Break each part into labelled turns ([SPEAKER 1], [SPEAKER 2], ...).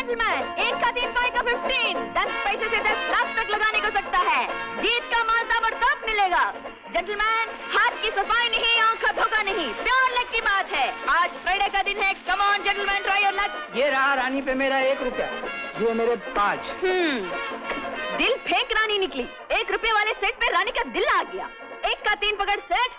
[SPEAKER 1] Gentleman, 1 का 3 5 का 15, 10 पैसे से 10 लाख तक लगाने को सकता है। जीत का माल ताबड़तोड़ मिलेगा। जेंटलमैन, हाथ की सफाई नहीं, आंख का धोखा नहीं, प्योर लक की बात है। आज फ्राइडे का दिन है। Come on gentleman, try your luck.
[SPEAKER 2] ये रहा रानी पे मेरा 1 रुपया, ये मेरे 5।
[SPEAKER 1] दिल फेंक रानी निकली। 1 रुपए वाले सेट पे रानी का दिल आ गया। 1 का 3 पकड़ set.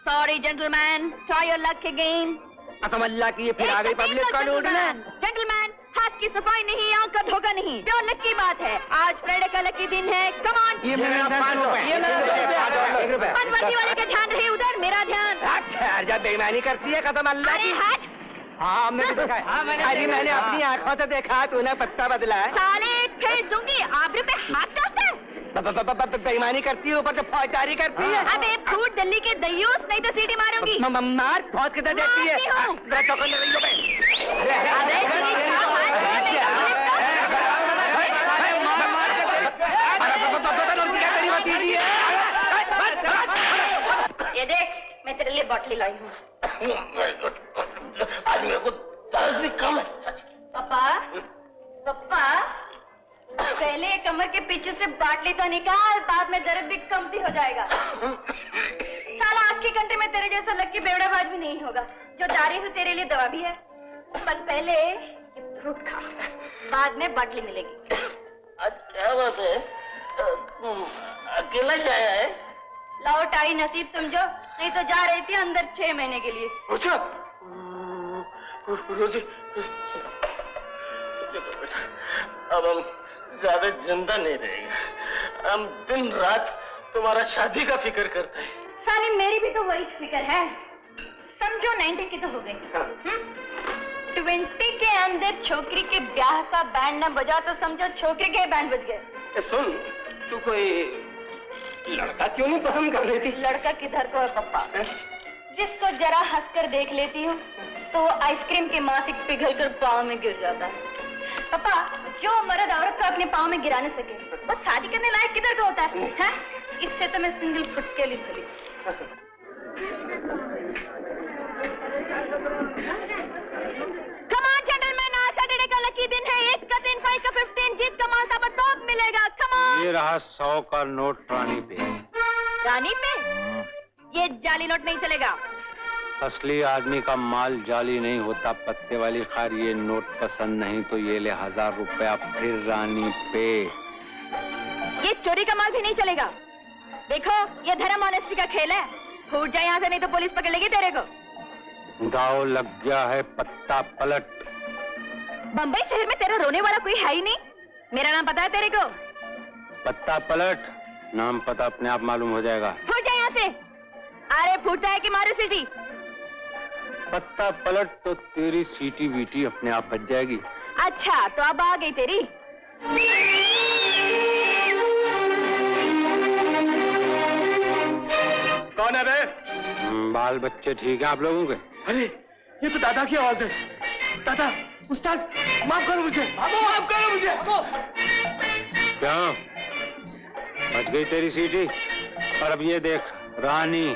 [SPEAKER 1] Sorry gentleman, try your luck again.
[SPEAKER 2] अल्लाह की ये फिर आ गई पब्लिक का लूटना।
[SPEAKER 1] जेंटलमैन, हाथ की सफाई नहीं, आंख का धोखा नहीं, प्योर लक की बात है। आज फ्राइडे का लकी दिन है। Come on.
[SPEAKER 2] ये मेरा 5 रुपए, ये मेरा 1 रुपया।
[SPEAKER 1] मनवर्ती वाले का ध्यान रहे उधर, मेरा ध्यान।
[SPEAKER 2] अच्छा, जब बेईमानी करती है खत्म अल्लाह की।
[SPEAKER 1] हट।
[SPEAKER 2] हाँ, हमने भी देखा है। अरे मैंने अपनी आंखों से देखा, तूने पत्ता बदला है।
[SPEAKER 1] साले फेंक दूंगी, आबरू पे हाथ डालता है।
[SPEAKER 2] बेईमानी करती है, ऊपर से फौजदारी करती है।
[SPEAKER 1] अबे फूट दिल्ली के दयूस, नहीं तो सीटी मारूंगी।
[SPEAKER 2] मार फौज किधर देती है?
[SPEAKER 1] ये देख, मैं तेरे लिए बॉटली लाई हूँ।
[SPEAKER 3] आज मेरे को दर्द भी कम है।
[SPEAKER 1] पापा, पापा, पहले कमर के पीछे से बाटली तो निकाल, बाद में दर्द भी कमती हो जाएगा। साला आज की घंटे में तेरे जैसा लक्की बेवड़ाबाज भी नहीं होगा। जो दारी है तेरे लिए दवा भी है, पर पहले ये फ्रूट खा, बाद में बाटली मिलेगी।
[SPEAKER 3] आज क्या बात है? अकेला जाया है?
[SPEAKER 1] लौट आई नसीब समझो, नहीं तो जा रही थी अंदर 6 महीने के लिए।
[SPEAKER 3] अच्छा, रोजी, अब हम ज्यादा जिंदा नहीं रहेंगे। हम दिन रात तुम्हारा शादी का फिक्र करते हैं।
[SPEAKER 1] साली मेरी भी तो वही फिक्र है। समझो 90 की तो हो गई। 20 के अंदर छोकरी के ब्याह का बैंड न बजा तो समझो छोकरी के बैंड बज गए।
[SPEAKER 3] सुन, तू कोई लड़का क्यों नहीं पसंद कर लेती?
[SPEAKER 1] लड़का किधर को है पप्पा? जिसको जरा हंसकर देख लेती हूँ तो वो आइसक्रीम के मासिक पिघल कर पाँव में गिर जाता है। पापा, जो मर्द औरत को अपने पाँव में गिरा न सके वो शादी करने लायक किधर का होता है? हैं? इससे तो मैं सिंगल फुट के लिए चली। Come on, gentlemen, आज सैटरडे का लकी दिन है। 1 का 3 5 का 15, जीत का माल ताबड़तोड़ मिलेगा। Come on।
[SPEAKER 4] ये रहा 100 का नोट रानी पे।
[SPEAKER 1] रानी पे? ये जाली नोट नहीं चलेगा।
[SPEAKER 4] असली आदमी का माल जाली नहीं होता पत्ते वाली। खैर ये नोट पसंद नहीं तो ये ले 1000 रुपया फिर रानी पे।
[SPEAKER 1] ये चोरी का माल भी नहीं चलेगा। देखो, ये धर्म ऑनेस्टी का खेल है। फूट जाए यहाँ से नहीं तो पुलिस पकड़ लेगी तेरे को।
[SPEAKER 4] दाव लग गया है, पत्ता पलट।
[SPEAKER 1] बम्बई शहर में तेरा रोने वाला कोई है ही नहीं। मेरा नाम पता है तेरे को?
[SPEAKER 4] पत्ता पलट, नाम पता अपने आप मालूम हो जाएगा।
[SPEAKER 1] फूट जाए यहाँ से। अरे फूटता है कि मारू सीटी?
[SPEAKER 4] पत्ता पलट तो तेरी सीटी बीटी अपने आप बच जाएगी।
[SPEAKER 1] अच्छा, तो अब आ गई तेरी।
[SPEAKER 3] कौन है बे?
[SPEAKER 4] बाल बच्चे ठीक हैं आप लोगों के?
[SPEAKER 3] अरे ये तो दादा की आवाज है। दादा, उस्ताद, माफ करो मुझे, माफ करो मुझे।
[SPEAKER 4] क्या बच गई तेरी सीटी? और अब ये देख रानी,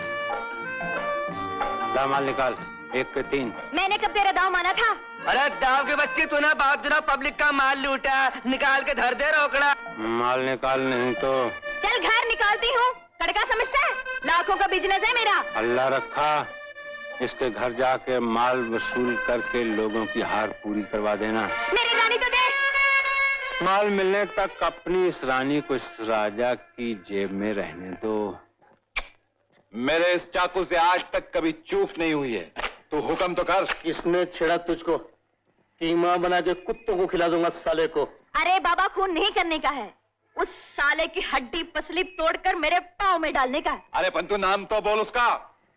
[SPEAKER 4] दामाल निकाल। 1 पे 3।
[SPEAKER 1] मैंने कब तेरा दाव माना था?
[SPEAKER 2] अरे दाव के बच्चे, तूने बाप दिनों पब्लिक का माल लूटा, निकाल के धर दे रोकड़ा।
[SPEAKER 4] माल निकाल नहीं तो
[SPEAKER 1] चल घर निकालती हूँ। कड़का समझता है? लाखों का बिजनेस है मेरा।
[SPEAKER 4] अल्लाह रखा, इसके घर जाके माल वसूल करके लोगों की हार पूरी करवा देना।
[SPEAKER 1] मेरी रानी तो दे।
[SPEAKER 4] माल मिलने तक अपनी इस रानी को इस राजा की जेब में रहने दो।
[SPEAKER 5] मेरे इस चाकू से आज तक कभी चूक नहीं हुई है। तू हुक्म तो कर।
[SPEAKER 3] किसने छेड़ा तुझको? कीमा बना के कुत्तों को खिला दूंगा साले को।
[SPEAKER 1] अरे बाबा, खून नहीं करने का है, उस साले की हड्डी पसली तोड़कर मेरे पाँव में डालने का है।
[SPEAKER 5] अरे पंतु, नाम तो बोल उसका।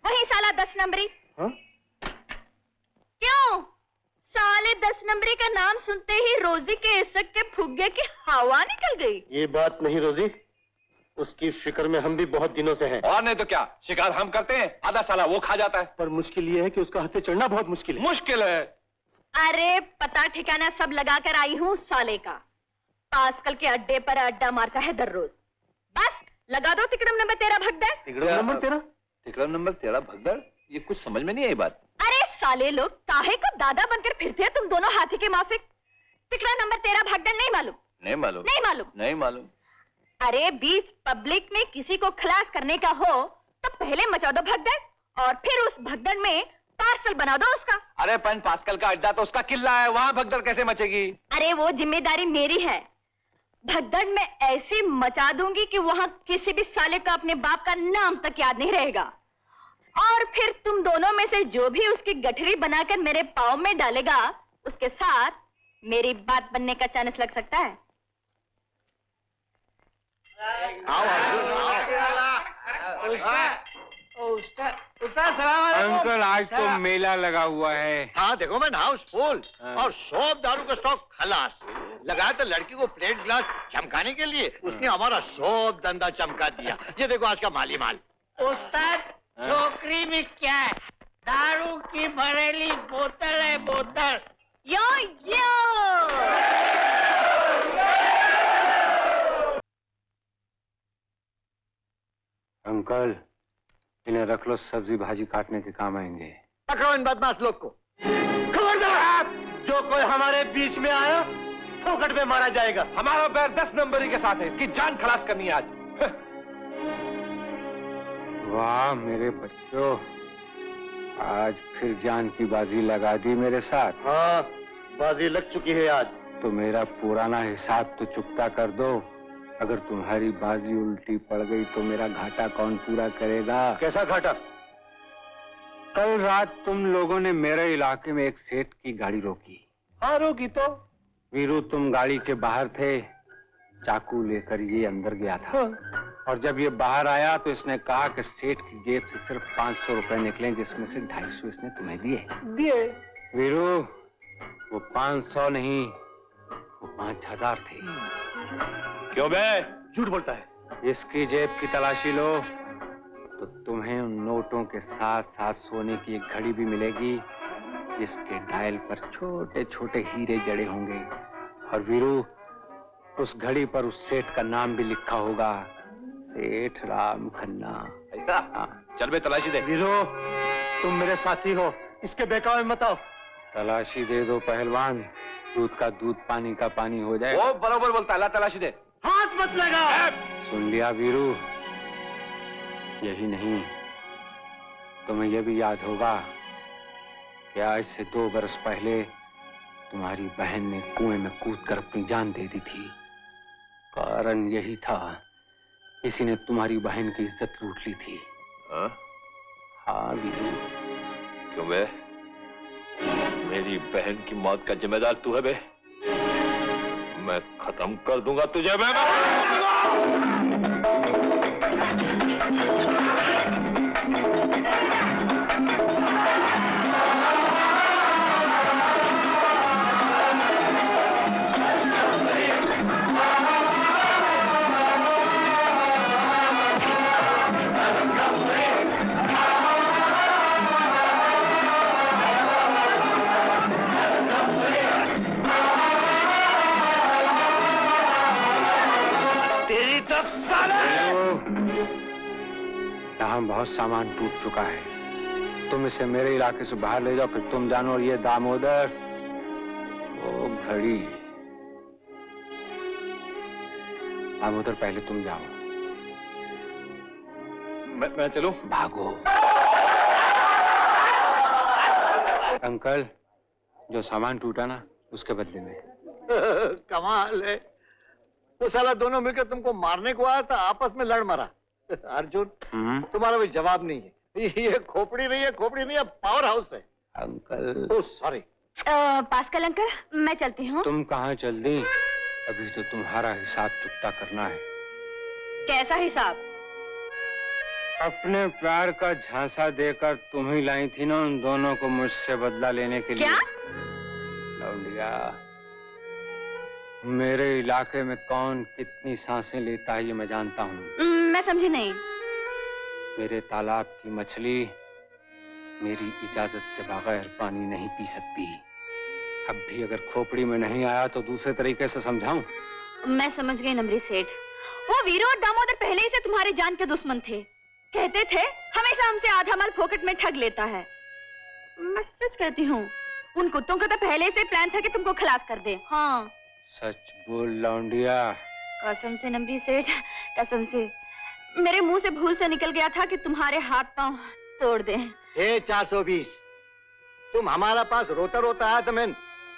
[SPEAKER 1] वही साला 10 नंबरी।
[SPEAKER 3] हाँ?
[SPEAKER 1] क्यों? साले 10 नंबरी का नाम सुनते ही रोजी के इसक के फुग्गे की हवा निकल गई।
[SPEAKER 3] ये बात नहीं रोजी, उसकी फिक्र में हम भी बहुत दिनों से हैं।
[SPEAKER 5] और नहीं तो क्या, शिकार हम करते हैं, आधा साला वो खा जाता है।
[SPEAKER 3] पर मुश्किल ये है कि उसका हत्थे चढ़ना बहुत मुश्किल है।
[SPEAKER 5] मुश्किल है।
[SPEAKER 1] अरे पता ठिकाना सब लगा कर आई हूँ साले का। पास्कल के अड्डे पर अड्डा मारता है दर रोज। बस लगा दो तिकड़म नंबर तेरा भगदड़।
[SPEAKER 5] तिकड़म नंबर तेरा? तिकड़म नंबर तेरा भगदड़? ये कुछ समझ में नहीं आई बात।
[SPEAKER 1] अरे साले लोग काहे को दादा बनकर फिरते हैं तुम दोनों हाथी के माफिक। पिकड़ा नंबर 13 भगदड़ नहीं मालूम?
[SPEAKER 5] नहीं मालूम।
[SPEAKER 1] नहीं मालूम?
[SPEAKER 5] नहीं मालूम।
[SPEAKER 1] अरे बीच पब्लिक में किसी को खलास करने का हो तो पहले मचा दो भगदड़ और फिर उस भगदड़ में पार्सल बना दो उसका।
[SPEAKER 5] अरे पेंट पास्कल का अड्डा तो उसका किला है, वहाँ भगदड़ कैसे मचेगी?
[SPEAKER 1] अरे वो जिम्मेदारी मेरी है। भगदड़ में ऐसी मचा दूंगी कि वहां किसी भी साले का अपने बाप का नाम तक याद नहीं रहेगा। और फिर तुम दोनों में से जो भी उसकी गठरी बनाकर मेरे पाँव में डालेगा उसके साथ मेरी बात बनने का चांस लग सकता है।
[SPEAKER 4] अंकल आज तो मेला लगा हुआ है।
[SPEAKER 6] हाँ देखो मैं हाउस फुल और सब दारू का स्टॉक खलास। लगाया तो लड़की को प्लेट ग्लास चमकाने के लिए, उसने हमारा सब धंधा चमका दिया। ये देखो आज का माली माल।
[SPEAKER 7] उस्ताद छोकरी में क्या है? दारू की भरेली बोतल है, बोतल।
[SPEAKER 1] यो यो
[SPEAKER 4] अंकल इन्हें रख लो, सब्जी भाजी काटने के काम आएंगे।
[SPEAKER 6] पकड़ो इन बदमाश लोग को।
[SPEAKER 3] खबरदार, जो कोई हमारे बीच में आया फोकट में मारा जाएगा।
[SPEAKER 5] हमारा बैर 10 नंबरी के साथ है, इसकी जान खलास करनी है आज।
[SPEAKER 4] वाह मेरे बच्चों, आज फिर जान की बाजी लगा दी मेरे साथ।
[SPEAKER 3] हाँ, बाजी लग चुकी है आज।
[SPEAKER 4] तो मेरा पुराना हिसाब तो चुकता कर दो। अगर तुम्हारी बाजी उल्टी पड़ गई तो मेरा घाटा कौन पूरा करेगा?
[SPEAKER 3] कैसा घाटा?
[SPEAKER 4] कल रात तुम लोगों ने मेरे इलाके में एक सेठ की गाड़ी रोकी।
[SPEAKER 3] हाँ रोकी तो।
[SPEAKER 4] वीरू तुम गाड़ी के बाहर थे, चाकू लेकर ये अंदर गया था। और जब ये बाहर आया तो इसने कहा कि सेठ की जेब से सिर्फ 500 रुपए निकले, जिसमें से 250 इसने तुम्हें दिए। वीरू वो 500 नहीं, वो 5000 थे।
[SPEAKER 5] क्यों बे?
[SPEAKER 3] झूठ बोलता है।
[SPEAKER 4] इसकी जेब की तलाशी लो तो तुम्हें उन नोटों के साथ साथ सोने की एक घड़ी भी मिलेगी, जिसके डायल पर छोटे छोटे हीरे जड़े होंगे। और वीरू उस घड़ी पर उस सेठ का नाम भी लिखा होगा, सेठ राम खन्ना।
[SPEAKER 5] ऐसा? चल बे तलाशी दे।
[SPEAKER 3] वीरो, तुम मेरे साथी हो, इसके बहकावे में मत आओ।
[SPEAKER 4] तलाशी दे दो पहलवान, दूध का दूध पानी का पानी हो जाए।
[SPEAKER 5] वो बराबर बोलता है, ला तलाशी दे।
[SPEAKER 3] हाथ मत लगा।
[SPEAKER 4] सुन लिया वीरू? यही नहीं, तुम्हें यह भी याद होगा कि आज से 2 बरस पहले तुम्हारी बहन ने कुएं में कूदकर अपनी जान दे दी थी। कारण यही था, किसी ने तुम्हारी बहन की इज्जत लूट ली थी। हाँ वीरू।
[SPEAKER 5] क्यों बे? मेरी बहन की मौत का जिम्मेदार तू है बे? मैं खत्म कर दूंगा तुझे बे।
[SPEAKER 4] यहाँ बहुत सामान टूट चुका है, तुम इसे मेरे इलाके से बाहर ले जाओ, फिर तुम जानो। और ये दामोदर, वो घड़ी। दामोदर पहले तुम जाओ।
[SPEAKER 5] मैं चलूं?
[SPEAKER 4] भागो। अंकल, जो सामान टूटा ना, उसके बदले में।
[SPEAKER 6] कमाल है, तो साला दोनों मिलकर तुमको मारने को आया था, आपस में लड़ मरा। अर्जुन, तुम्हारा भी जवाब नहीं है। ये खोपड़ी नहीं है, खोपड़ी नहीं है, पावर हाउस है।
[SPEAKER 4] Uncle.
[SPEAKER 6] Oh sorry.
[SPEAKER 1] Pascal uncle, मैं चलती हूँ।
[SPEAKER 4] तुम कहाँ चल दी? अभी तो तुम्हारा हिसाब चुकता करना है।
[SPEAKER 1] कैसा हिसाब?
[SPEAKER 4] अपने प्यार का झांसा देकर तुम ही लाई थी ना उन दोनों को मुझसे बदला लेने के लिए।
[SPEAKER 1] क्या?
[SPEAKER 4] लौंडिया, मेरे इलाके में कौन कितनी सांसें लेता है ये मैं जानता हूँ।
[SPEAKER 1] मैं समझी नहीं।
[SPEAKER 4] मेरे तालाब की मछली मेरी इजाजत के बगैर पानी नहीं पी सकती। अब भी अगर खोपड़ी में नहीं आया तो दूसरे तरीके से समझाऊं?
[SPEAKER 1] मैं समझ गई नमरी सेठ। वो वीरू और दामोदर पहले ही से तुम्हारी जान के दुश्मन थे। कहते थे हमेशा हमसे आधा माल फोकट में ठग लेता है। मैं सच कहती हूँ, उन कुत्तों का तो पहले से प्लान था कि तुमको खलास कर दे। हाँ
[SPEAKER 4] सच बोल लौंडिया।
[SPEAKER 1] कसम से नंबरी सेठ, कसम से मेरे मुंह से भूल से निकल गया था कि तुम्हारे हाथ पांव तोड़ दे।
[SPEAKER 6] 420 तुम हमारा पास रोता रोता आया था मैन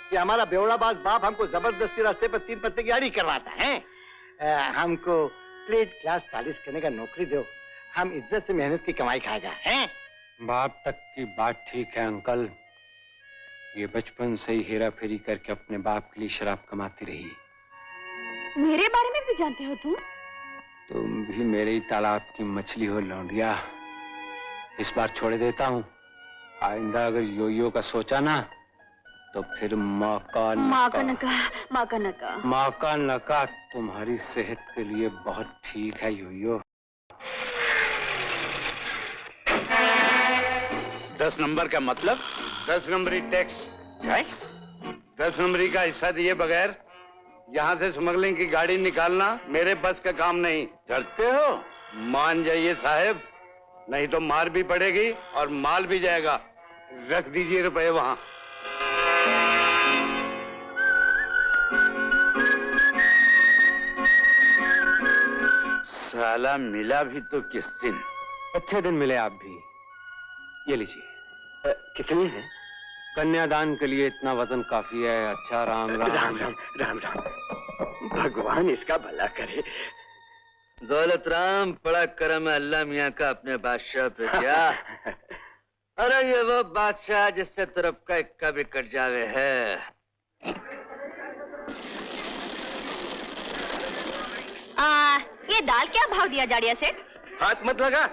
[SPEAKER 6] कि हमारा बेवड़ाबाज बाप हमको जबरदस्ती रास्ते पर 3 पत्ते की आड़ी करवाता है। हमको प्लेट ग्लास पॉलिश करने का नौकरी दो, हम इज्जत से मेहनत की कमाई खाएगा हैं।
[SPEAKER 4] बाप तक की बात ठीक है अंकल, ये बचपन से ही हेरा फेरी करके अपने बाप के लिए शराब कमाती रही।
[SPEAKER 1] मेरे बारे में भी जानते हो तुम?
[SPEAKER 4] तुम भी मेरे ही तालाब की मछली हो लौंडिया। इस बार छोड़ देता हूँ, आइंदा अगर योयो का सोचा ना तो फिर मौका नका तुम्हारी सेहत के लिए बहुत ठीक है योयो।
[SPEAKER 8] 10 नंबर का मतलब? 10 नंबरी टैक्स। 10 नंबरी का हिस्सा दिए बगैर यहाँ से स्मगलिंग की गाड़ी निकालना मेरे बस का काम नहीं। डरते हो? मान जाइए साहब, नहीं तो मार भी पड़ेगी और माल भी जाएगा। रख दीजिए रुपए वहाँ। साला मिला भी तो किस दिन?
[SPEAKER 4] अच्छे दिन मिले आप भी। ये लीजिए।
[SPEAKER 3] कितनी है?
[SPEAKER 4] कन्यादान के लिए इतना वजन काफी है। अच्छा राम राम
[SPEAKER 3] राम राम राम राम, भगवान इसका भला करे। दौलत राम, बड़ा करम है अल्लाह मियाँ का अपने बादशाह पे। क्या अरे ये वो बादशाह जिससे तरफ का इक्का भी कट जावे है।
[SPEAKER 1] ये दाल क्या भाव दिया जाड़िया सेठ?
[SPEAKER 2] हाथ मत लगा,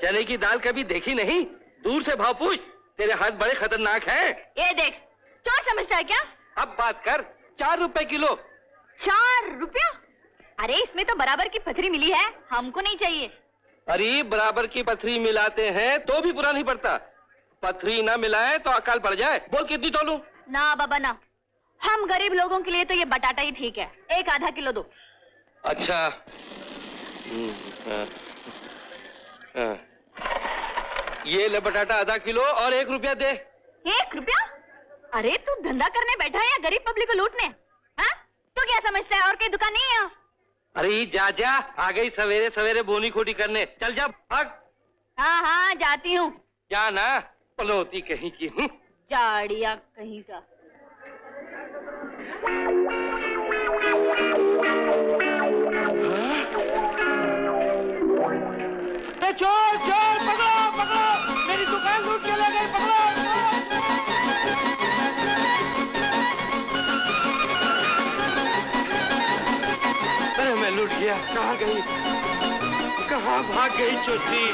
[SPEAKER 2] चने की दाल कभी देखी नहीं, दूर से भाव पूछ। तेरे हाथ बड़े खतरनाक हैं।
[SPEAKER 1] ये देख, चोर समझता है क्या?
[SPEAKER 2] अब बात कर। 4 रुपए किलो।
[SPEAKER 1] 4 रुपया? अरे इसमें तो बराबर की पथरी मिली है, हमको नहीं चाहिए।
[SPEAKER 2] अरे बराबर की पथरी मिलाते हैं तो भी बुरा नहीं पड़ता, पथरी ना मिलाए तो अकाल पड़ जाए। बोल कितनी तोलूं?
[SPEAKER 1] ना बाबा ना, हम गरीब लोगों के लिए तो ये बटाटा ही ठीक है। एक आधा किलो दो।
[SPEAKER 2] अच्छा ये ले बटाटा आधा किलो और 1 रुपया दे।
[SPEAKER 1] 1 रुपया? अरे तू धंधा करने बैठा है या गरीब पब्लिक को लूटने? हाँ? तू क्या समझता है और कोई दुकान नहीं है?
[SPEAKER 2] अरे जा जा, आ गई सवेरे सवेरे बोनी खोटी करने। चल जा भाग।
[SPEAKER 1] हाँ हाँ जाती हूँ।
[SPEAKER 2] जा ना, पलोती कहीं की हूँ।
[SPEAKER 1] जाड़िया कहीं का।
[SPEAKER 2] चोर चोर, पकड़ो पकड़ो, मेरी दुकान लूट के ले गए, पकड़ो। अरे मैं लूट गया, कहाँ गई, कहाँ भाग गई चोरी?